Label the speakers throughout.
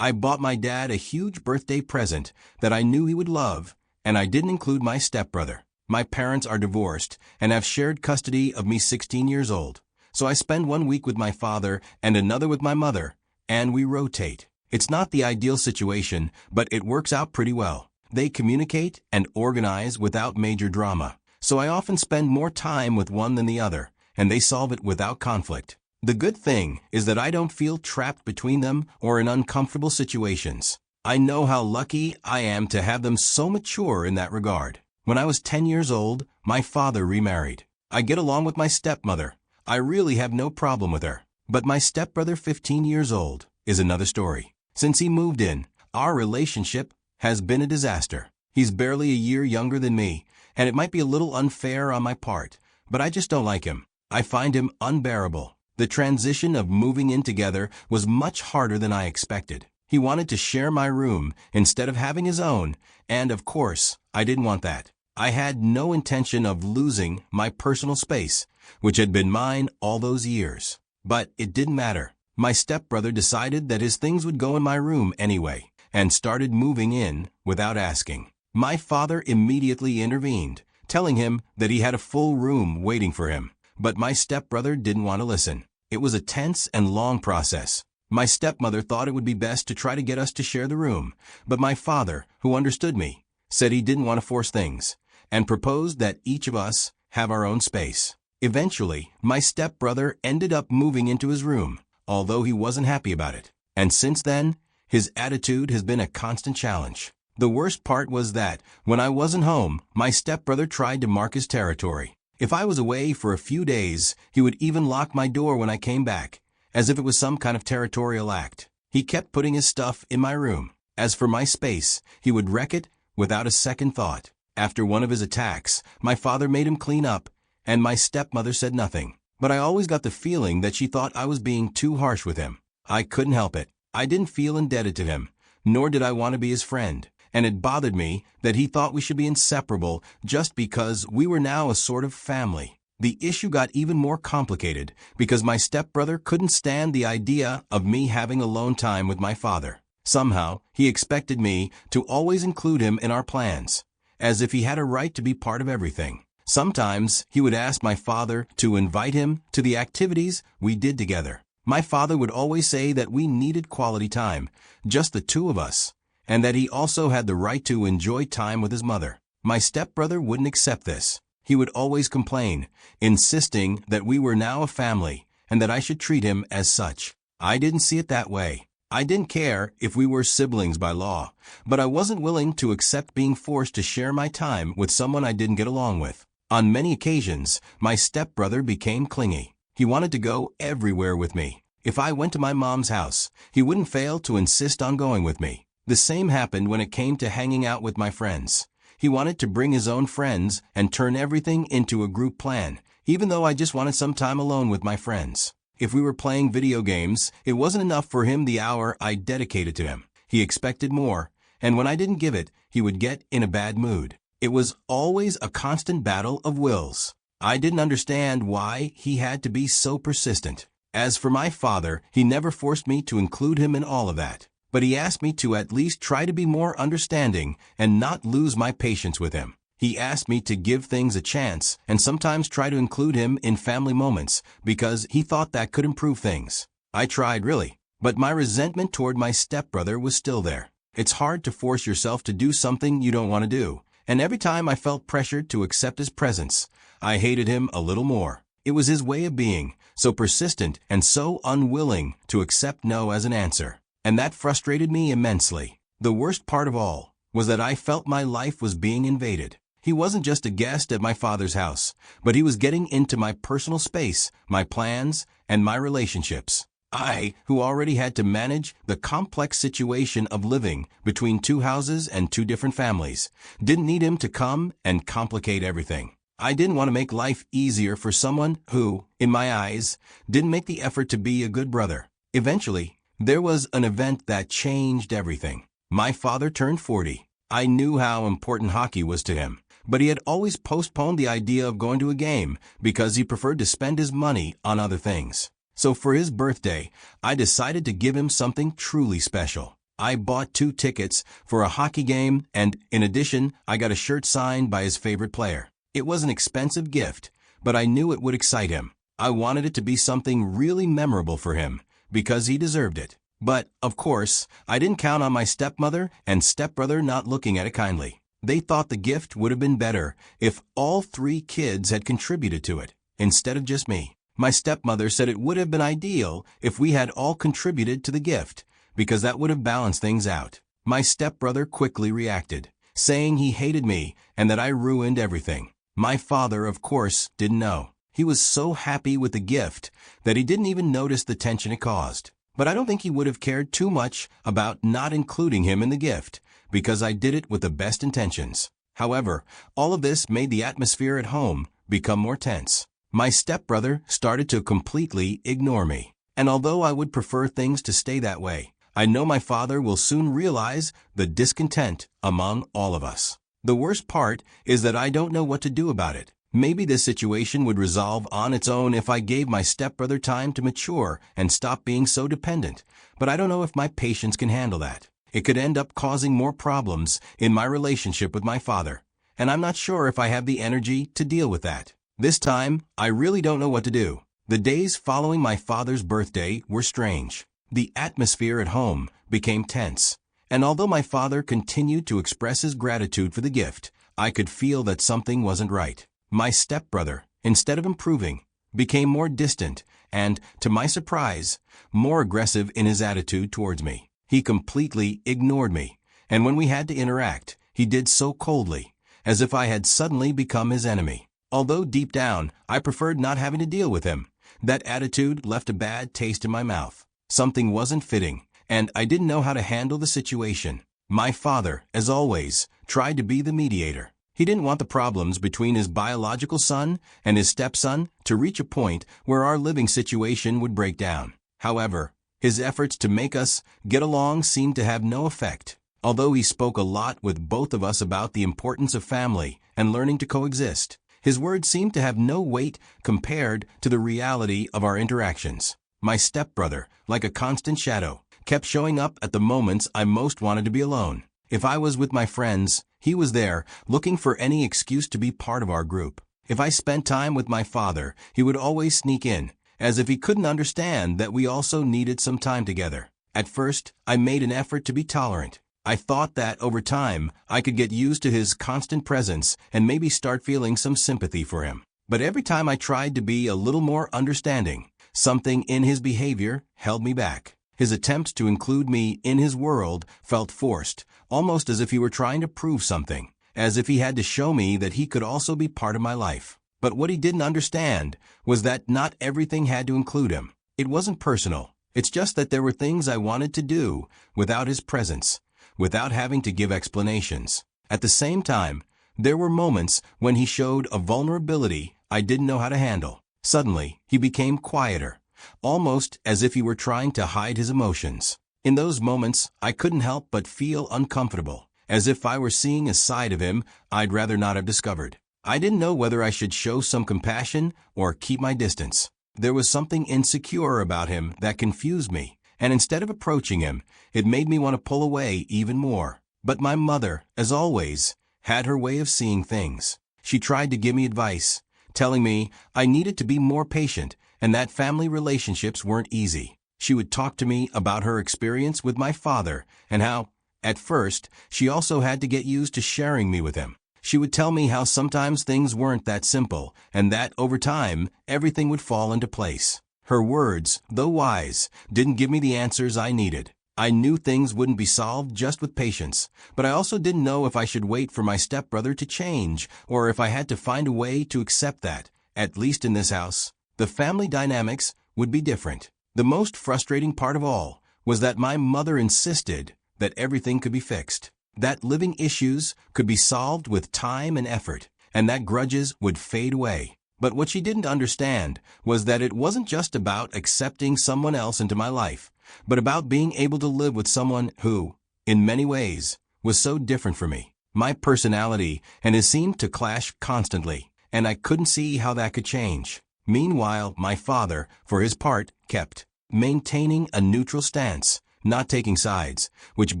Speaker 1: I bought my dad a huge birthday present that I knew he would love, and I didn't include my stepbrother. My parents are divorced and have shared custody of me 16 years old. So I spend 1 week with my father and another with my mother, and we rotate. It's not the ideal situation, but it works out pretty well. They communicate and organize without major drama. So I often spend more time with one than the other, and they solve it without conflict. The good thing is that I don't feel trapped between them or in uncomfortable situations. I know how lucky I am to have them so mature in that regard. When I was 10 years old, my father remarried. I get along with my stepmother. I really have no problem with her. But my stepbrother, 15 years old, is another story. Since he moved in, our relationship has been a disaster. He's barely a year younger than me, and it might be a little unfair on my part, but I just don't like him. I find him unbearable. The transition of moving in together was much harder than I expected. He wanted to share my room instead of having his own, and of course, I didn't want that. I had no intention of losing my personal space, which had been mine all those years. But it didn't matter. My stepbrother decided that his things would go in my room anyway, and started moving in without asking. My father immediately intervened, telling him that he had a full room waiting for him. But my stepbrother didn't want to listen. It was a tense and long process. My stepmother thought it would be best to try to get us to share the room, but my father, who understood me, said he didn't want to force things, and proposed that each of us have our own space. Eventually, my stepbrother ended up moving into his room, although he wasn't happy about it. And since then, his attitude has been a constant challenge. The worst part was that, when I wasn't home, my stepbrother tried to mark his territory. If I was away for a few days, he would even lock my door when I came back, as if it was some kind of territorial act. He kept putting his stuff in my room. As for my space, he would wreck it without a second thought. After one of his attacks, my father made him clean up, and my stepmother said nothing. But I always got the feeling that she thought I was being too harsh with him. I couldn't help it. I didn't feel indebted to him, nor did I want to be his friend. And it bothered me that he thought we should be inseparable just because we were now a sort of family. The issue got even more complicated because my stepbrother couldn't stand the idea of me having alone time with my father. Somehow, he expected me to always include him in our plans, as if he had a right to be part of everything. Sometimes, he would ask my father to invite him to the activities we did together. My father would always say that we needed quality time, just the two of us, and that he also had the right to enjoy time with his mother. My stepbrother wouldn't accept this. He would always complain, insisting that we were now a family and that I should treat him as such. I didn't see it that way. I didn't care if we were siblings by law, but I wasn't willing to accept being forced to share my time with someone I didn't get along with. On many occasions, my stepbrother became clingy. He wanted to go everywhere with me. If I went to my mom's house, he wouldn't fail to insist on going with me. The same happened when it came to hanging out with my friends. He wanted to bring his own friends and turn everything into a group plan, even though I just wanted some time alone with my friends. If we were playing video games, it wasn't enough for him the hour I dedicated to him. He expected more, and when I didn't give it, he would get in a bad mood. It was always a constant battle of wills. I didn't understand why he had to be so persistent. As for my father, he never forced me to include him in all of that, but he asked me to at least try to be more understanding and not lose my patience with him. He asked me to give things a chance and sometimes try to include him in family moments because he thought that could improve things. I tried really, but my resentment toward my stepbrother was still there. It's hard to force yourself to do something you don't want to do, and every time I felt pressured to accept his presence, I hated him a little more. It was his way of being, so persistent and so unwilling to accept no as an answer, and that frustrated me immensely. The worst part of all was that I felt my life was being invaded. He wasn't just a guest at my father's house, but he was getting into my personal space, my plans, and my relationships. I, who already had to manage the complex situation of living between two houses and two different families, didn't need him to come and complicate everything. I didn't want to make life easier for someone who, in my eyes, didn't make the effort to be a good brother. Eventually, there was an event that changed everything. My father turned 40. I knew how important hockey was to him, but he had always postponed the idea of going to a game because he preferred to spend his money on other things. So for his birthday, I decided to give him something truly special. I bought 2 tickets for a hockey game, and in addition, I got a shirt signed by his favorite player. It was an expensive gift, but I knew it would excite him. I wanted it to be something really memorable for him, because he deserved it. But, of course, I didn't count on my stepmother and stepbrother not looking at it kindly. They thought the gift would have been better if all 3 kids had contributed to it, instead of just me. My stepmother said it would have been ideal if we had all contributed to the gift, because that would have balanced things out. My stepbrother quickly reacted, saying he hated me and that I ruined everything. My father, of course, didn't know. He was so happy with the gift that he didn't even notice the tension it caused. But I don't think he would have cared too much about not including him in the gift, because I did it with the best intentions. However, all of this made the atmosphere at home become more tense. My stepbrother started to completely ignore me. And although I would prefer things to stay that way, I know my father will soon realize the discontent among all of us. The worst part is that I don't know what to do about it. Maybe this situation would resolve on its own if I gave my stepbrother time to mature and stop being so dependent, but I don't know if my patience can handle that. It could end up causing more problems in my relationship with my father, and I'm not sure if I have the energy to deal with that. This time, I really don't know what to do. The days following my father's birthday were strange. The atmosphere at home became tense, and although my father continued to express his gratitude for the gift, I could feel that something wasn't right. My stepbrother, instead of improving, became more distant and, to my surprise, more aggressive in his attitude towards me. He completely ignored me, and when we had to interact, he did so coldly, as if I had suddenly become his enemy. Although deep down, I preferred not having to deal with him, that attitude left a bad taste in my mouth. Something wasn't fitting, and I didn't know how to handle the situation. My father, as always, tried to be the mediator. He didn't want the problems between his biological son and his stepson to reach a point where our living situation would break down. However, his efforts to make us get along seemed to have no effect. Although he spoke a lot with both of us about the importance of family and learning to coexist, his words seemed to have no weight compared to the reality of our interactions. My stepbrother, like a constant shadow, kept showing up at the moments I most wanted to be alone. If I was with my friends, he was there, looking for any excuse to be part of our group. If I spent time with my father, he would always sneak in, as if he couldn't understand that we also needed some time together. At first, I made an effort to be tolerant. I thought that, over time, I could get used to his constant presence and maybe start feeling some sympathy for him. But every time I tried to be a little more understanding, something in his behavior held me back. His attempts to include me in his world felt forced, almost as if he were trying to prove something, as if he had to show me that he could also be part of my life. But what he didn't understand was that not everything had to include him. It wasn't personal. It's just that there were things I wanted to do without his presence, without having to give explanations. At the same time, there were moments when he showed a vulnerability I didn't know how to handle. Suddenly, he became quieter, almost as if he were trying to hide his emotions. In those moments, I couldn't help but feel uncomfortable, as if I were seeing a side of him I'd rather not have discovered. I didn't know whether I should show some compassion or keep my distance. There was something insecure about him that confused me, and instead of approaching him, it made me want to pull away even more. But my mother, as always, had her way of seeing things. She tried to give me advice, telling me I needed to be more patient and that family relationships weren't easy. She would talk to me about her experience with my father and how, at first, she also had to get used to sharing me with him. She would tell me how sometimes things weren't that simple and that, over time, everything would fall into place. Her words, though wise, didn't give me the answers I needed. I knew things wouldn't be solved just with patience, but I also didn't know if I should wait for my stepbrother to change or if I had to find a way to accept that, at least in this house, the family dynamics would be different. The most frustrating part of all was that my mother insisted that everything could be fixed, that living issues could be solved with time and effort, and that grudges would fade away. But what she didn't understand was that it wasn't just about accepting someone else into my life, but about being able to live with someone who, in many ways, was so different from me. My personality and his seemed to clash constantly, and I couldn't see how that could change. Meanwhile, my father, for his part, kept maintaining a neutral stance, not taking sides, which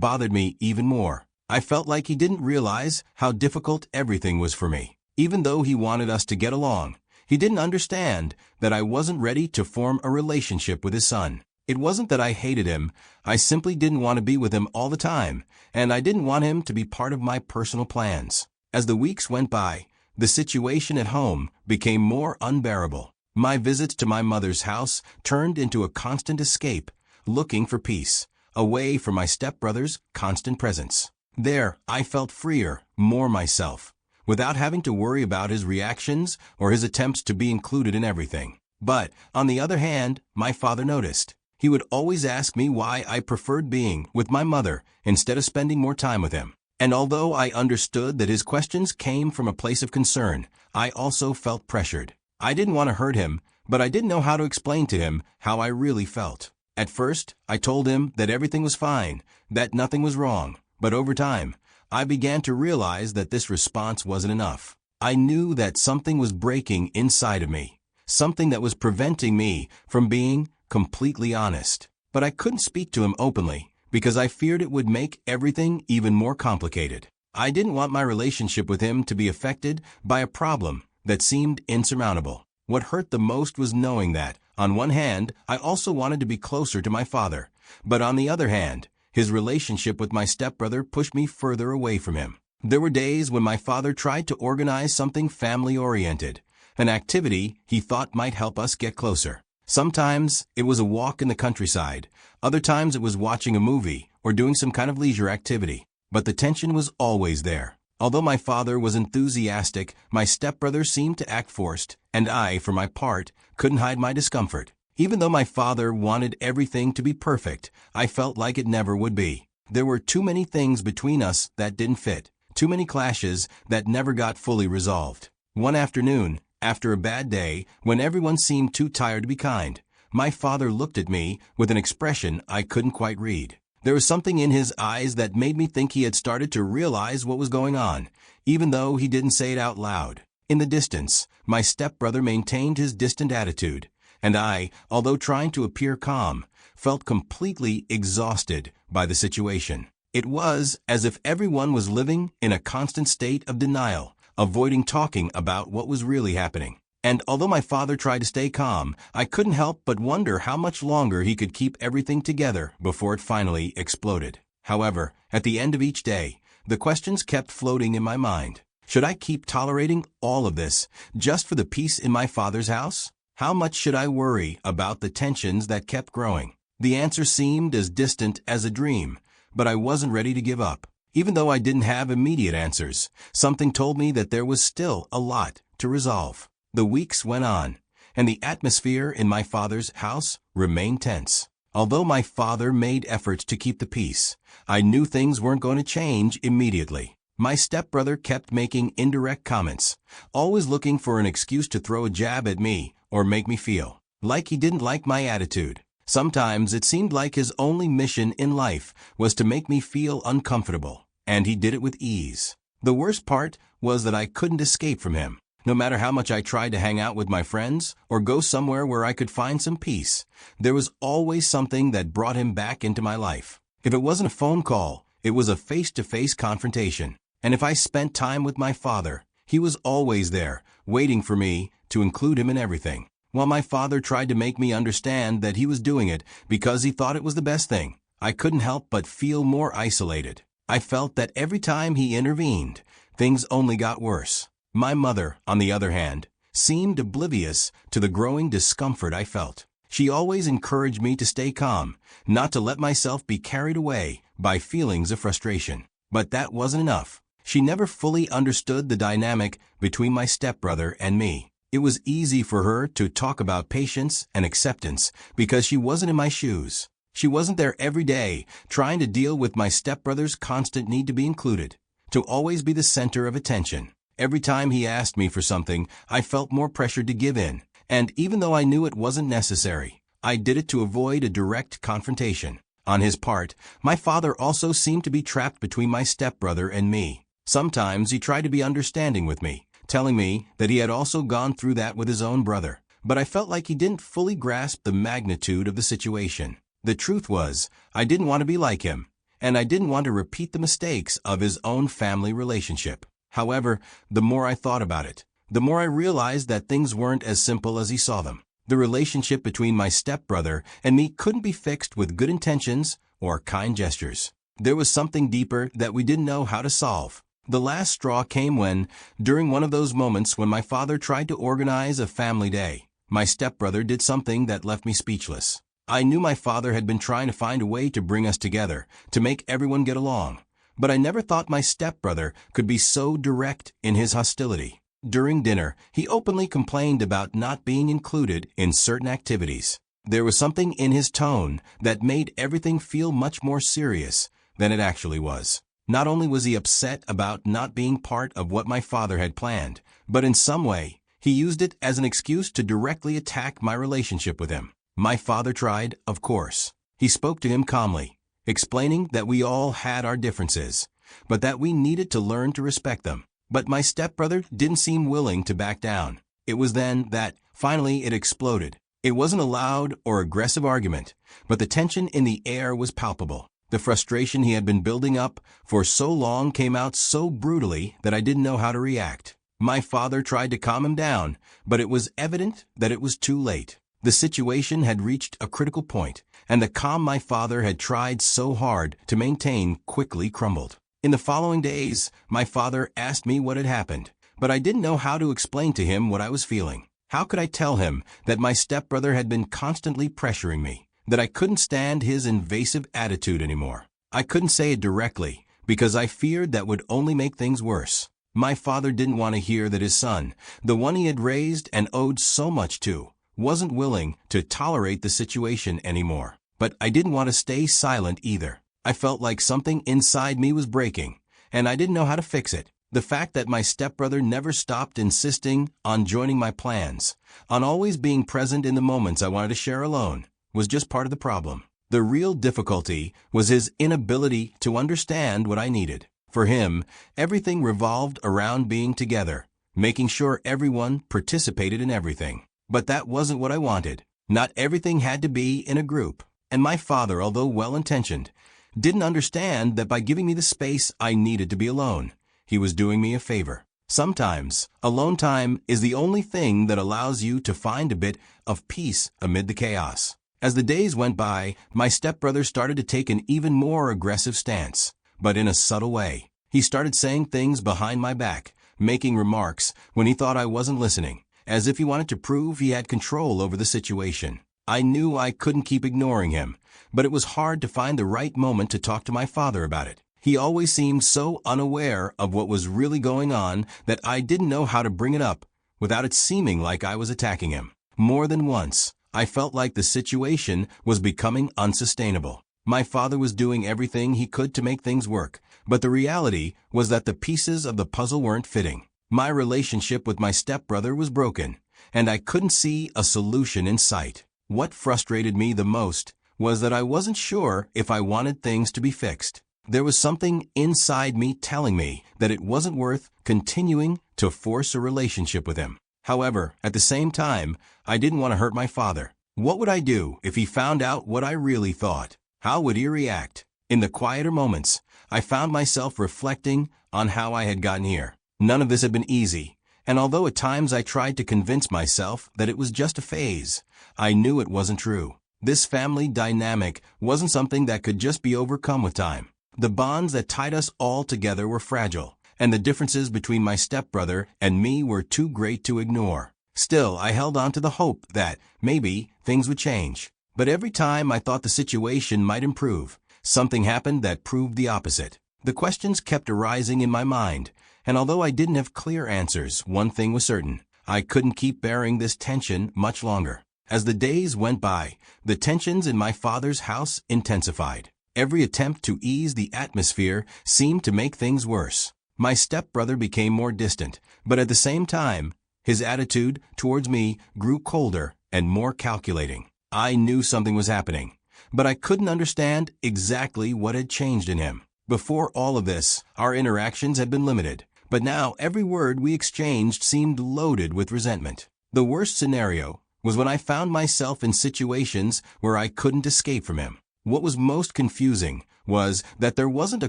Speaker 1: bothered me even more. I felt like he didn't realize how difficult everything was for me. Even though he wanted us to get along, he didn't understand that I wasn't ready to form a relationship with his son. It wasn't that I hated him, I simply didn't want to be with him all the time, and I didn't want him to be part of my personal plans. As the weeks went by, the situation at home became more unbearable. My visits to my mother's house turned into a constant escape, looking for peace, away from my stepbrother's constant presence. There, I felt freer, more myself, without having to worry about his reactions or his attempts to be included in everything. But, on the other hand, my father noticed. He would always ask me why I preferred being with my mother instead of spending more time with him. And although I understood that his questions came from a place of concern, I also felt pressured. I didn't want to hurt him, but I didn't know how to explain to him how I really felt. At first, I told him that everything was fine, that nothing was wrong, but over time, I began to realize that this response wasn't enough. I knew that something was breaking inside of me, something that was preventing me from being completely honest. But I couldn't speak to him openly because I feared it would make everything even more complicated. I didn't want my relationship with him to be affected by a problem that seemed insurmountable. What hurt the most was knowing that, on one hand, I also wanted to be closer to my father, but on the other hand, his relationship with my stepbrother pushed me further away from him. There were days when my father tried to organize something family-oriented, an activity he thought might help us get closer. Sometimes it was a walk in the countryside, other times it was watching a movie or doing some kind of leisure activity. But the tension was always there. Although my father was enthusiastic, my stepbrother seemed to act forced, and I, for my part, couldn't hide my discomfort. Even though my father wanted everything to be perfect, I felt like it never would be. There were too many things between us that didn't fit, too many clashes that never got fully resolved. One afternoon, after a bad day, when everyone seemed too tired to be kind, my father looked at me with an expression I couldn't quite read. There was something in his eyes that made me think he had started to realize what was going on, even though he didn't say it out loud. In the distance, my stepbrother maintained his distant attitude, and I, although trying to appear calm, felt completely exhausted by the situation. It was as if everyone was living in a constant state of denial, avoiding talking about what was really happening. And although my father tried to stay calm, I couldn't help but wonder how much longer he could keep everything together before it finally exploded. However, at the end of each day, the questions kept floating in my mind. Should I keep tolerating all of this just for the peace in my father's house? How much should I worry about the tensions that kept growing? The answer seemed as distant as a dream, but I wasn't ready to give up. Even though I didn't have immediate answers, something told me that there was still a lot to resolve. The weeks went on, and the atmosphere in my father's house remained tense. Although my father made efforts to keep the peace, I knew things weren't going to change immediately. My stepbrother kept making indirect comments, always looking for an excuse to throw a jab at me or make me feel like he didn't like my attitude. Sometimes it seemed like his only mission in life was to make me feel uncomfortable, and he did it with ease. The worst part was that I couldn't escape from him. No matter how much I tried to hang out with my friends or go somewhere where I could find some peace, there was always something that brought him back into my life. If it wasn't a phone call, it was a face-to-face confrontation. And if I spent time with my father, he was always there, waiting for me to include him in everything. While my father tried to make me understand that he was doing it because he thought it was the best thing, I couldn't help but feel more isolated. I felt that every time he intervened, things only got worse. My mother, on the other hand, seemed oblivious to the growing discomfort I felt. She always encouraged me to stay calm, not to let myself be carried away by feelings of frustration. But that wasn't enough. She never fully understood the dynamic between my stepbrother and me. It was easy for her to talk about patience and acceptance because she wasn't in my shoes. She wasn't there every day, trying to deal with my stepbrother's constant need to be included, to always be the center of attention. Every time he asked me for something, I felt more pressured to give in, and even though I knew it wasn't necessary, I did it to avoid a direct confrontation. On his part, my father also seemed to be trapped between my stepbrother and me. Sometimes he tried to be understanding with me, telling me that he had also gone through that with his own brother, but I felt like he didn't fully grasp the magnitude of the situation. The truth was, I didn't want to be like him, and I didn't want to repeat the mistakes of his own family relationship. However, the more I thought about it, the more I realized that things weren't as simple as he saw them. The relationship between my stepbrother and me couldn't be fixed with good intentions or kind gestures. There was something deeper that we didn't know how to solve. The last straw came when, during one of those moments when my father tried to organize a family day, my stepbrother did something that left me speechless. I knew my father had been trying to find a way to bring us together, to make everyone get along, but I never thought my stepbrother could be so direct in his hostility. During dinner, he openly complained about not being included in certain activities. There was something in his tone that made everything feel much more serious than it actually was. Not only was he upset about not being part of what my father had planned, but in some way, he used it as an excuse to directly attack my relationship with him. My father tried, of course. He spoke to him calmly, explaining that we all had our differences, but that we needed to learn to respect them. But my stepbrother didn't seem willing to back down. It was then that, finally, it exploded. It wasn't a loud or aggressive argument, but the tension in the air was palpable. The frustration he had been building up for so long came out so brutally that I didn't know how to react. My father tried to calm him down, but it was evident that it was too late. The situation had reached a critical point, and the calm my father had tried so hard to maintain quickly crumbled. In the following days, my father asked me what had happened, but I didn't know how to explain to him what I was feeling. How could I tell him that my stepbrother had been constantly pressuring me, that I couldn't stand his invasive attitude anymore? I couldn't say it directly, because I feared that would only make things worse. My father didn't want to hear that his son, the one he had raised and owed so much to, wasn't willing to tolerate the situation anymore. But I didn't want to stay silent either. I felt like something inside me was breaking, and I didn't know how to fix it. The fact that my stepbrother never stopped insisting on joining my plans, on always being present in the moments I wanted to share alone, was just part of the problem. The real difficulty was his inability to understand what I needed. For him, everything revolved around being together, making sure everyone participated in everything. But that wasn't what I wanted. Not everything had to be in a group. And my father, although well-intentioned, didn't understand that by giving me the space I needed to be alone, he was doing me a favor. Sometimes, alone time is the only thing that allows you to find a bit of peace amid the chaos. As the days went by, my stepbrother started to take an even more aggressive stance, but in a subtle way. He started saying things behind my back, making remarks when he thought I wasn't listening, as if he wanted to prove he had control over the situation. I knew I couldn't keep ignoring him, but it was hard to find the right moment to talk to my father about it. He always seemed so unaware of what was really going on that I didn't know how to bring it up without it seeming like I was attacking him. More than once, I felt like the situation was becoming unsustainable. My father was doing everything he could to make things work, but the reality was that the pieces of the puzzle weren't fitting. My relationship with my stepbrother was broken, and I couldn't see a solution in sight. What frustrated me the most was that I wasn't sure if I wanted things to be fixed. There was something inside me telling me that it wasn't worth continuing to force a relationship with him. However, at the same time, I didn't want to hurt my father. What would I do if he found out what I really thought? How would he react? In the quieter moments, I found myself reflecting on how I had gotten here. None of this had been easy, and although at times I tried to convince myself that it was just a phase, I knew it wasn't true. This family dynamic wasn't something that could just be overcome with time. The bonds that tied us all together were fragile, and the differences between my stepbrother and me were too great to ignore. Still, I held on to the hope that, maybe, things would change. But every time I thought the situation might improve, something happened that proved the opposite. The questions kept arising in my mind, and although I didn't have clear answers, one thing was certain. I couldn't keep bearing this tension much longer. As the days went by, the tensions in my father's house intensified. Every attempt to ease the atmosphere seemed to make things worse. My stepbrother became more distant, but at the same time, his attitude towards me grew colder and more calculating. I knew something was happening, but I couldn't understand exactly what had changed in him. Before all of this, our interactions had been limited, but now every word we exchanged seemed loaded with resentment. The worst scenario was when I found myself in situations where I couldn't escape from him. What was most confusing was that there wasn't a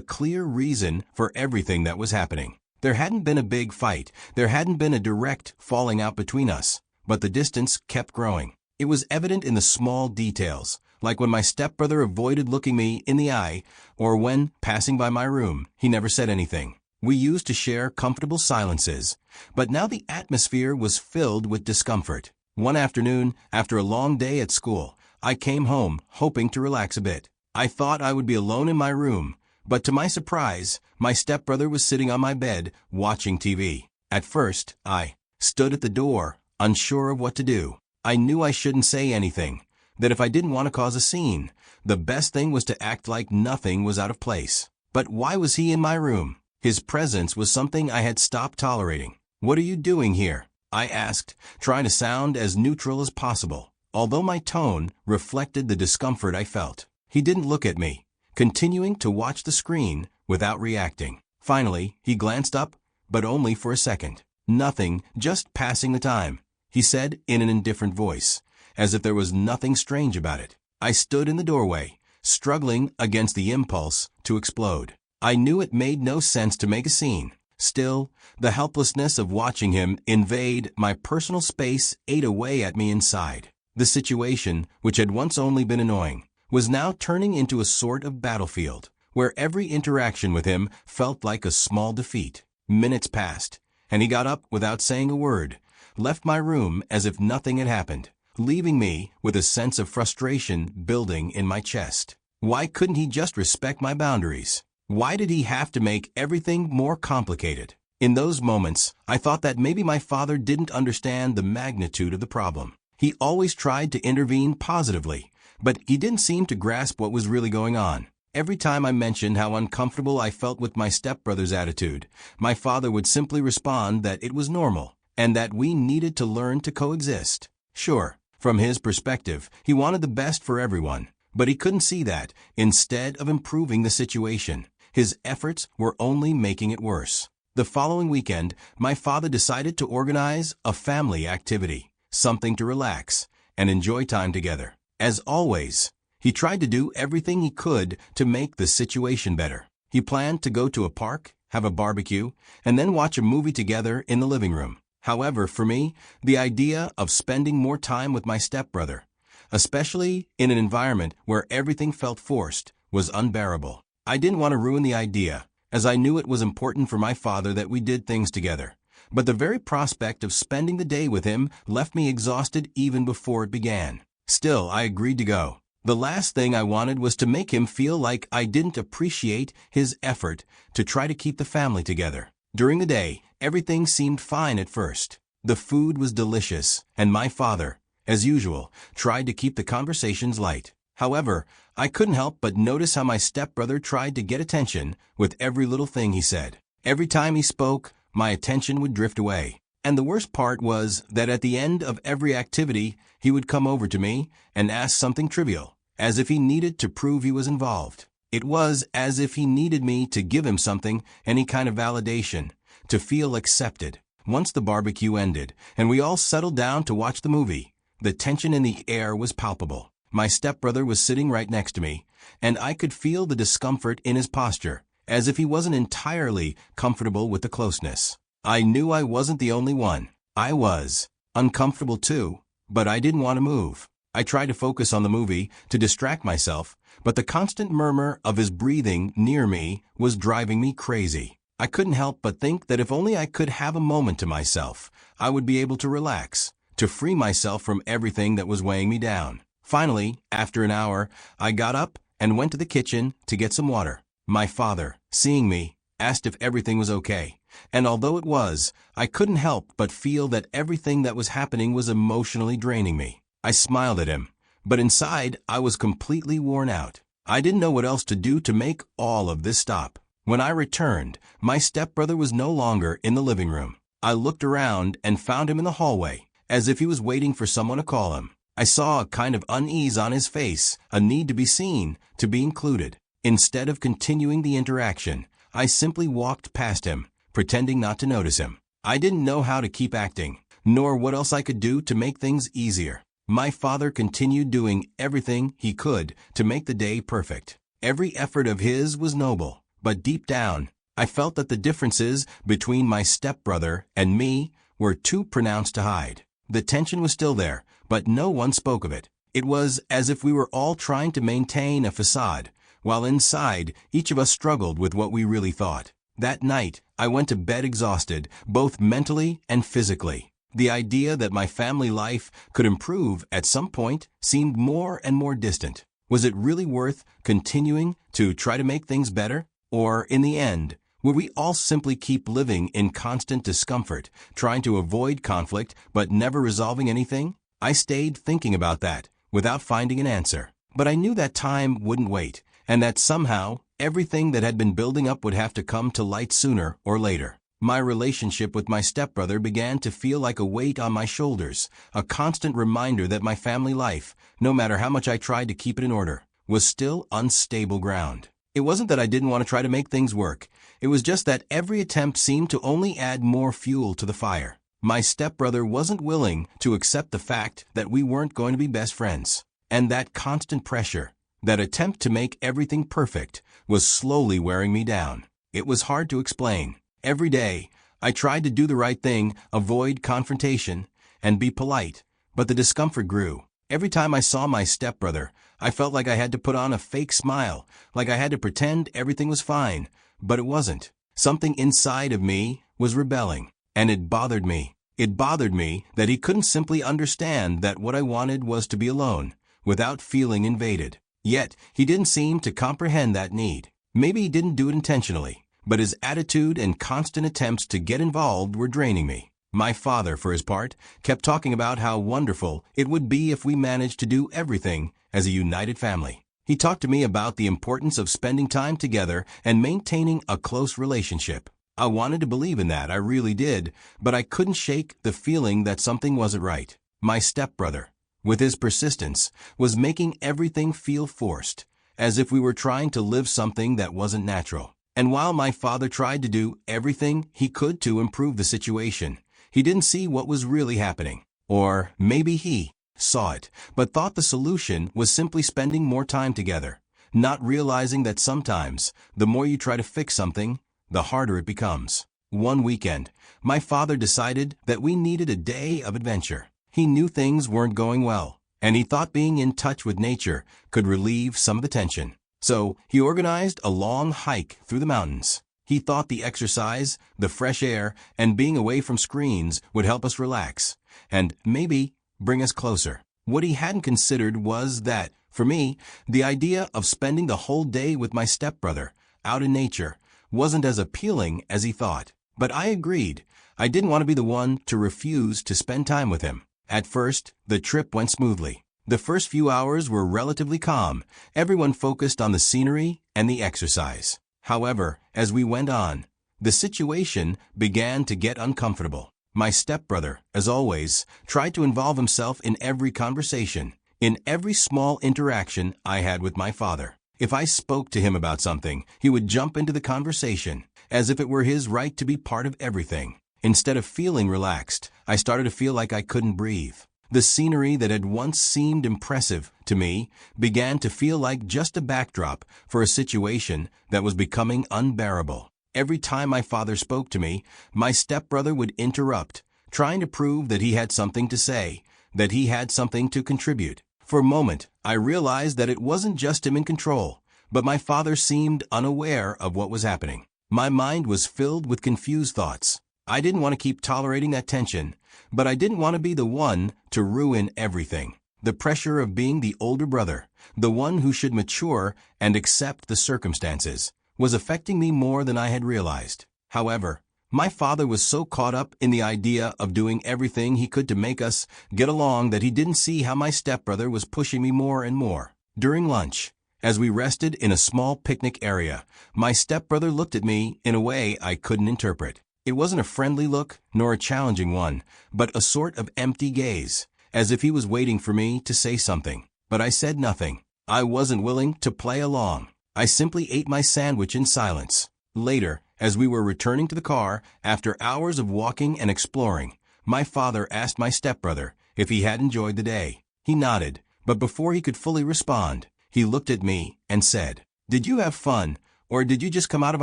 Speaker 1: clear reason for everything that was happening. There hadn't been a big fight, there hadn't been a direct falling out between us, but the distance kept growing. It was evident in the small details, like when my stepbrother avoided looking me in the eye, or when, passing by my room, he never said anything. We used to share comfortable silences, but now the atmosphere was filled with discomfort. One afternoon, after a long day at school, I came home, hoping to relax a bit. I thought I would be alone in my room, but to my surprise, my stepbrother was sitting on my bed, watching TV. At first, I stood at the door, unsure of what to do. I knew I shouldn't say anything, that if I didn't want to cause a scene, the best thing was to act like nothing was out of place. But why was he in my room? His presence was something I had stopped tolerating. "What are you doing here?" I asked, trying to sound as neutral as possible, although my tone reflected the discomfort I felt. He didn't look at me, continuing to watch the screen without reacting. Finally, he glanced up, but only for a second. "Nothing, just passing the time," he said in an indifferent voice, as if there was nothing strange about it. I stood in the doorway, struggling against the impulse to explode. I knew it made no sense to make a scene. Still, the helplessness of watching him invade my personal space ate away at me inside. The situation, which had once only been annoying, was now turning into a sort of battlefield, where every interaction with him felt like a small defeat. Minutes passed, and he got up without saying a word, left my room as if nothing had happened, leaving me with a sense of frustration building in my chest. Why couldn't he just respect my boundaries? Why did he have to make everything more complicated? In those moments, I thought that maybe my father didn't understand the magnitude of the problem. He always tried to intervene positively, but he didn't seem to grasp what was really going on. Every time I mentioned how uncomfortable I felt with my stepbrother's attitude, my father would simply respond that it was normal, and that we needed to learn to coexist. Sure, from his perspective, he wanted the best for everyone, but he couldn't see that, instead of improving the situation, his efforts were only making it worse. The following weekend, my father decided to organize a family activity, something to relax and enjoy time together. As always, he tried to do everything he could to make the situation better. He planned to go to a park, have a barbecue, and then watch a movie together in the living room. However, for me, the idea of spending more time with my stepbrother, especially in an environment where everything felt forced, was unbearable. I didn't want to ruin the idea, as I knew it was important for my father that we did things together. But the very prospect of spending the day with him left me exhausted even before it began. Still, I agreed to go. The last thing I wanted was to make him feel like I didn't appreciate his effort to try to keep the family together. During the day, everything seemed fine at first. The food was delicious, and my father, as usual, tried to keep the conversations light. However, I couldn't help but notice how my stepbrother tried to get attention with every little thing he said. Every time he spoke, my attention would drift away. And the worst part was that at the end of every activity, he would come over to me and ask something trivial, as if he needed to prove he was involved. It was as if he needed me to give him something, any kind of validation, to feel accepted. Once the barbecue ended, and we all settled down to watch the movie, the tension in the air was palpable. My stepbrother was sitting right next to me, and I could feel the discomfort in his posture, as if he wasn't entirely comfortable with the closeness. I knew I wasn't the only one. I was uncomfortable too, but I didn't want to move. I tried to focus on the movie to distract myself, but the constant murmur of his breathing near me was driving me crazy. I couldn't help but think that if only I could have a moment to myself, I would be able to relax, to free myself from everything that was weighing me down. Finally, after an hour, I got up and went to the kitchen to get some water. My father, seeing me, asked if everything was okay, and although it was, I couldn't help but feel that everything that was happening was emotionally draining me. I smiled at him, but inside I was completely worn out. I didn't know what else to do to make all of this stop. When I returned, my stepbrother was no longer in the living room. I looked around and found him in the hallway, as if he was waiting for someone to call him. I saw a kind of unease on his face, a need to be seen, to be included. Instead of continuing the interaction, I simply walked past him, pretending not to notice him. I didn't know how to keep acting, nor what else I could do to make things easier. My father continued doing everything he could to make the day perfect. Every effort of his was noble, but deep down, I felt that the differences between my stepbrother and me were too pronounced to hide. The tension was still there, but no one spoke of it. It was as if we were all trying to maintain a facade, while inside, each of us struggled with what we really thought. That night, I went to bed exhausted, both mentally and physically. The idea that my family life could improve at some point seemed more and more distant. Was it really worth continuing to try to make things better? Or, in the end, would we all simply keep living in constant discomfort, trying to avoid conflict but never resolving anything? I stayed thinking about that, without finding an answer. But I knew that time wouldn't wait, and that somehow, everything that had been building up would have to come to light sooner or later. My relationship with my stepbrother began to feel like a weight on my shoulders, a constant reminder that my family life, no matter how much I tried to keep it in order, was still unstable ground. It wasn't that I didn't want to try to make things work. It was just that every attempt seemed to only add more fuel to the fire. My stepbrother wasn't willing to accept the fact that we weren't going to be best friends. And that constant pressure, that attempt to make everything perfect, was slowly wearing me down. It was hard to explain. Every day, I tried to do the right thing, avoid confrontation, and be polite, but the discomfort grew. Every time I saw my stepbrother, I felt like I had to put on a fake smile, like I had to pretend everything was fine, but it wasn't. Something inside of me was rebelling, and it bothered me. It bothered me that he couldn't simply understand that what I wanted was to be alone, without feeling invaded. Yet, he didn't seem to comprehend that need. Maybe he didn't do it intentionally, but his attitude and constant attempts to get involved were draining me. My father, for his part, kept talking about how wonderful it would be if we managed to do everything as a united family. He talked to me about the importance of spending time together and maintaining a close relationship. I wanted to believe in that, I really did, but I couldn't shake the feeling that something wasn't right. My stepbrother, with his persistence, was making everything feel forced, as if we were trying to live something that wasn't natural. And while my father tried to do everything he could to improve the situation, he didn't see what was really happening. Or maybe he saw it, but thought the solution was simply spending more time together, not realizing that sometimes, the more you try to fix something, the harder it becomes. One weekend, my father decided that we needed a day of adventure. He knew things weren't going well, and he thought being in touch with nature could relieve some of the tension. So, he organized a long hike through the mountains. He thought the exercise, the fresh air, and being away from screens would help us relax, and maybe bring us closer. What he hadn't considered was that, for me, the idea of spending the whole day with my stepbrother, out in nature, wasn't as appealing as he thought. But I agreed. I didn't want to be the one to refuse to spend time with him. At first, the trip went smoothly. The first few hours were relatively calm, everyone focused on the scenery and the exercise. However, as we went on, the situation began to get uncomfortable. My stepbrother, as always, tried to involve himself in every conversation, in every small interaction I had with my father. If I spoke to him about something, he would jump into the conversation, as if it were his right to be part of everything. Instead of feeling relaxed, I started to feel like I couldn't breathe. The scenery that had once seemed impressive to me began to feel like just a backdrop for a situation that was becoming unbearable. Every time my father spoke to me, my stepbrother would interrupt, trying to prove that he had something to say, that he had something to contribute. For a moment, I realized that it wasn't just him in control, but my father seemed unaware of what was happening. My mind was filled with confused thoughts. I didn't want to keep tolerating that tension, but I didn't want to be the one to ruin everything. The pressure of being the older brother, the one who should mature and accept the circumstances, was affecting me more than I had realized. However, my father was so caught up in the idea of doing everything he could to make us get along that he didn't see how my stepbrother was pushing me more and more. During lunch, as we rested in a small picnic area, my stepbrother looked at me in a way I couldn't interpret. It wasn't a friendly look, nor a challenging one, but a sort of empty gaze, as if he was waiting for me to say something. But I said nothing. I wasn't willing to play along. I simply ate my sandwich in silence. Later, as we were returning to the car, after hours of walking and exploring, My father asked my stepbrother if he had enjoyed the day. He nodded, but before he could fully respond, he looked at me and said, "Did you have fun, or did you just come out of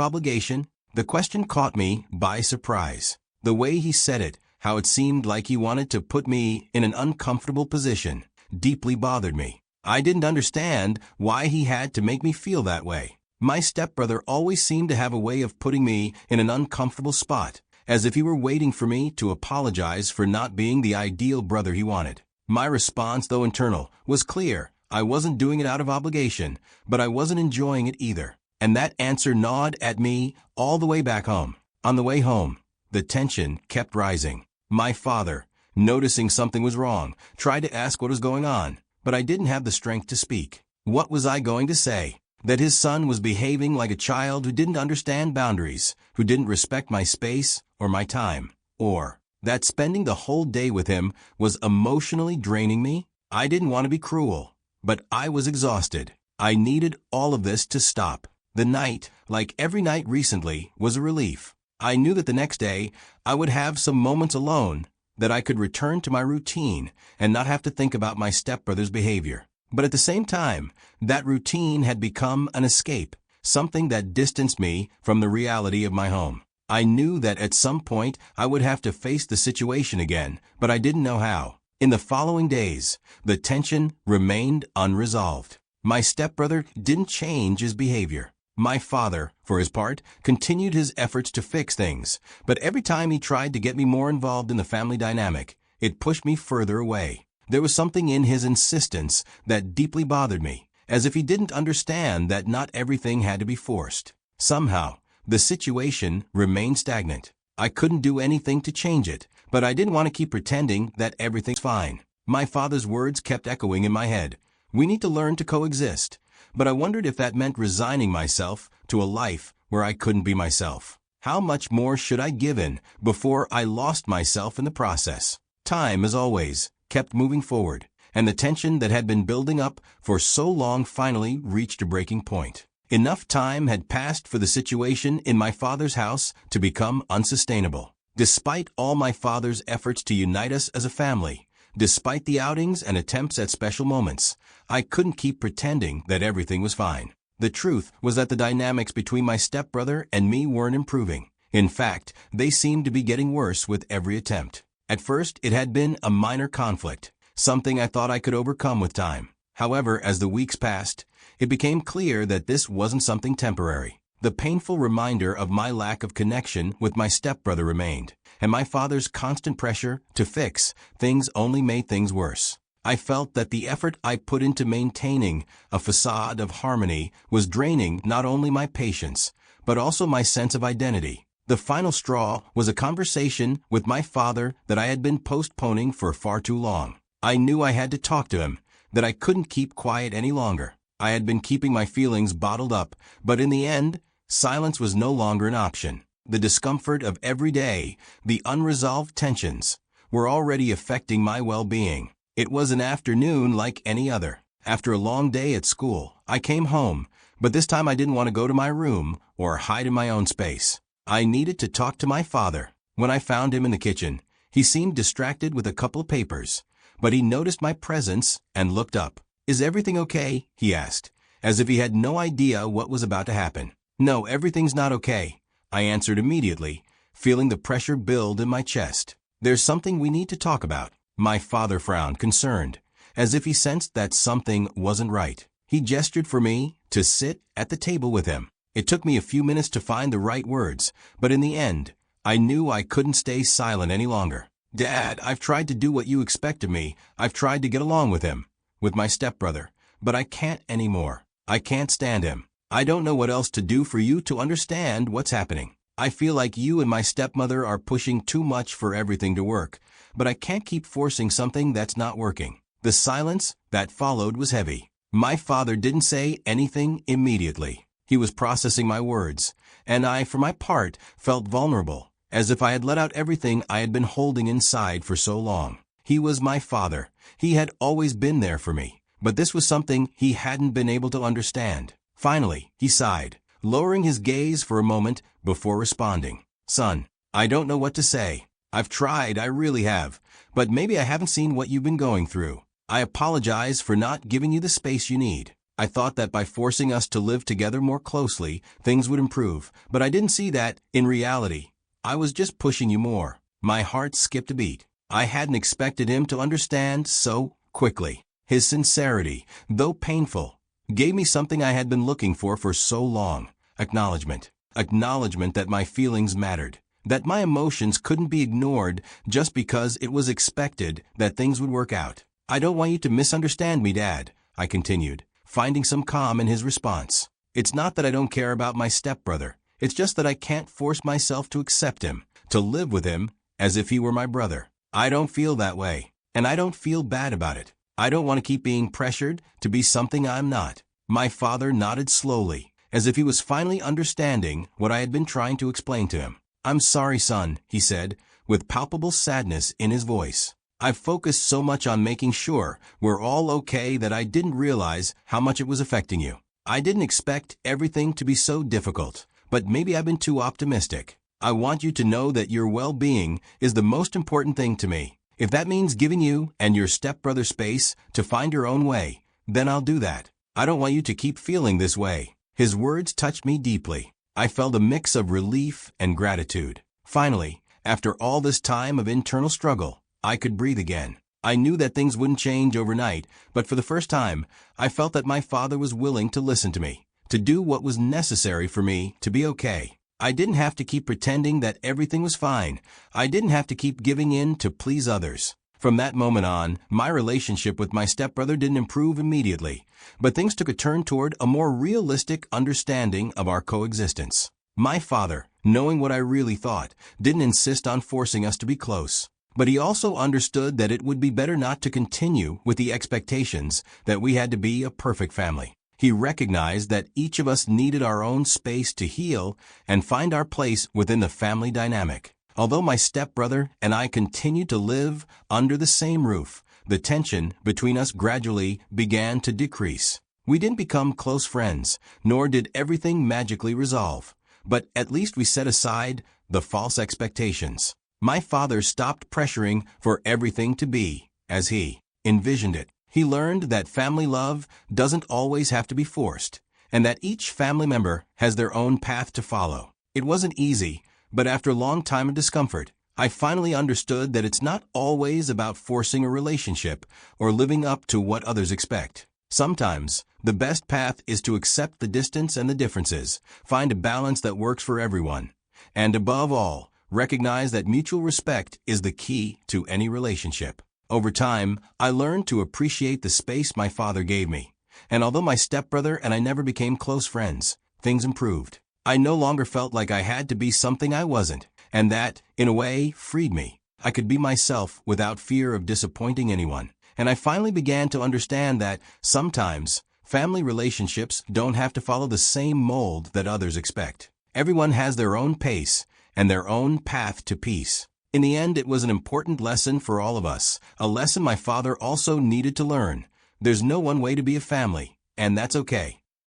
Speaker 1: obligation?" The question caught me by surprise. The way he said it, how it seemed like he wanted to put me in an uncomfortable position, deeply bothered me. I didn't understand why he had to make me feel that way. My stepbrother always seemed to have a way of putting me in an uncomfortable spot, as if he were waiting for me to apologize for not being the ideal brother he wanted. My response, though internal, was clear. I wasn't doing it out of obligation, but I wasn't enjoying it either. And that answer gnawed at me all the way back home. On the way home, the tension kept rising. My father, noticing something was wrong, tried to ask what was going on, but I didn't have the strength to speak. What was I going to say? That his son was behaving like a child who didn't understand boundaries, who didn't respect my space or my time, or that spending the whole day with him was emotionally draining me? I didn't want to be cruel, but I was exhausted. I needed all of this to stop. The night, like every night recently, was a relief. I knew that the next day I would have some moments alone, that I could return to my routine and not have to think about my stepbrother's behavior. But at the same time, that routine had become an escape, something that distanced me from the reality of my home. I knew that at some point I would have to face the situation again, but I didn't know how. In the following days, the tension remained unresolved. My stepbrother didn't change his behavior. My father, for his part, continued his efforts to fix things, but every time he tried to get me more involved in the family dynamic, it pushed me further away. There was something in his insistence that deeply bothered me, as if he didn't understand that not everything had to be forced. Somehow, the situation remained stagnant. I couldn't do anything to change it, but I didn't want to keep pretending that everything's fine. My father's words kept echoing in my head. We need to learn to coexist. But I wondered if that meant resigning myself to a life where I couldn't be myself. How much more should I give in before I lost myself in the process? Time, as always, kept moving forward, and the tension that had been building up for so long finally reached a breaking point. Enough time had passed for the situation in my father's house to become unsustainable. Despite all my father's efforts to unite us as a family, despite the outings and attempts at special moments, I couldn't keep pretending that everything was fine. The truth was that the dynamics between my stepbrother and me weren't improving. In fact, they seemed to be getting worse with every attempt. At first, it had been a minor conflict, something I thought I could overcome with time. However, as the weeks passed, it became clear that this wasn't something temporary. The painful reminder of my lack of connection with my stepbrother remained, and my father's constant pressure to fix things only made things worse. I felt that the effort I put into maintaining a facade of harmony was draining not only my patience, but also my sense of identity. The final straw was a conversation with my father that I had been postponing for far too long. I knew I had to talk to him, that I couldn't keep quiet any longer. I had been keeping my feelings bottled up, but in the end, silence was no longer an option. The discomfort of every day, the unresolved tensions, were already affecting my well-being. It was an afternoon like any other. After a long day at school, I came home, but this time I didn't want to go to my room or hide in my own space. I needed to talk to my father. When I found him in the kitchen, he seemed distracted with a couple of papers, but he noticed my presence and looked up. "Is everything okay?" he asked, as if he had no idea what was about to happen. "No, everything's not okay," I answered immediately, feeling the pressure build in my chest. "There's something we need to talk about." My father frowned, concerned, as if he sensed that something wasn't right. He gestured for me to sit at the table with him. It took me a few minutes to find the right words, but in the end, I knew I couldn't stay silent any longer. "Dad, I've tried to do what you expect of me. I've tried to get along with him, with my stepbrother, but I can't anymore. I can't stand him. I don't know what else to do for you to understand what's happening. I feel like you and my stepmother are pushing too much for everything to work, but I can't keep forcing something that's not working." The silence that followed was heavy. My father didn't say anything immediately. He was processing my words, and I, for my part, felt vulnerable, as if I had let out everything I had been holding inside for so long. He was my father. He had always been there for me, but this was something he hadn't been able to understand. Finally, he sighed, lowering his gaze for a moment before responding. "Son, I don't know what to say. I've tried, I really have. But maybe I haven't seen what you've been going through. I apologize for not giving you the space you need. I thought that by forcing us to live together more closely, things would improve. But I didn't see that, in reality. I was just pushing you more. My heart skipped a beat. I hadn't expected him to understand so quickly. His sincerity, though painful, gave me something I had been looking for so long. Acknowledgement. Acknowledgement that my feelings mattered. That my emotions couldn't be ignored just because it was expected that things would work out. I don't want you to misunderstand me, Dad, I continued, finding some calm in his response. It's not that I don't care about my stepbrother. It's just that I can't force myself to accept him, to live with him as if he were my brother. I don't feel that way, and I don't feel bad about it. I don't want to keep being pressured to be something I'm not. My father nodded slowly, as if he was finally understanding what I had been trying to explain to him. I'm sorry, son, he said, with palpable sadness in his voice. I've focused so much on making sure we're all okay that I didn't realize how much it was affecting you. I didn't expect everything to be so difficult, but maybe I've been too optimistic. I want you to know that your well-being is the most important thing to me. If that means giving you and your stepbrother space to find your own way, then I'll do that. I don't want you to keep feeling this way. His words touched me deeply. I felt a mix of relief and gratitude. Finally, after all this time of internal struggle, I could breathe again. I knew that things wouldn't change overnight, but for the first time, I felt that my father was willing to listen to me, to do what was necessary for me to be okay. I didn't have to keep pretending that everything was fine. I didn't have to keep giving in to please others. From that moment on, my relationship with my stepbrother didn't improve immediately, but things took a turn toward a more realistic understanding of our coexistence. My father, knowing what I really thought, didn't insist on forcing us to be close. But he also understood that it would be better not to continue with the expectations that we had to be a perfect family. He recognized that each of us needed our own space to heal and find our place within the family dynamic. Although my stepbrother and I continued to live under the same roof, the tension between us gradually began to decrease. We didn't become close friends, nor did everything magically resolve. But at least we set aside the false expectations. My father stopped pressuring for everything to be as he envisioned it. He learned that family love doesn't always have to be forced, and that each family member has their own path to follow. It wasn't easy, but after a long time of discomfort, I finally understood that it's not always about forcing a relationship or living up to what others expect. Sometimes, the best path is to accept the distance and the differences, find a balance that works for everyone, and above all, recognize that mutual respect is the key to any relationship. Over time, I learned to appreciate the space my father gave me, and although my stepbrother and I never became close friends, things improved. I no longer felt like I had to be something I wasn't, and that, in a way, freed me. I could be myself without fear of disappointing anyone, and I finally began to understand that, sometimes, family relationships don't have to follow the same mold that others expect. Everyone has their own pace and their own path to peace. In the end, it was an important lesson for all of us, a lesson my father also needed to learn. There's no one way to be a family, and that's okay.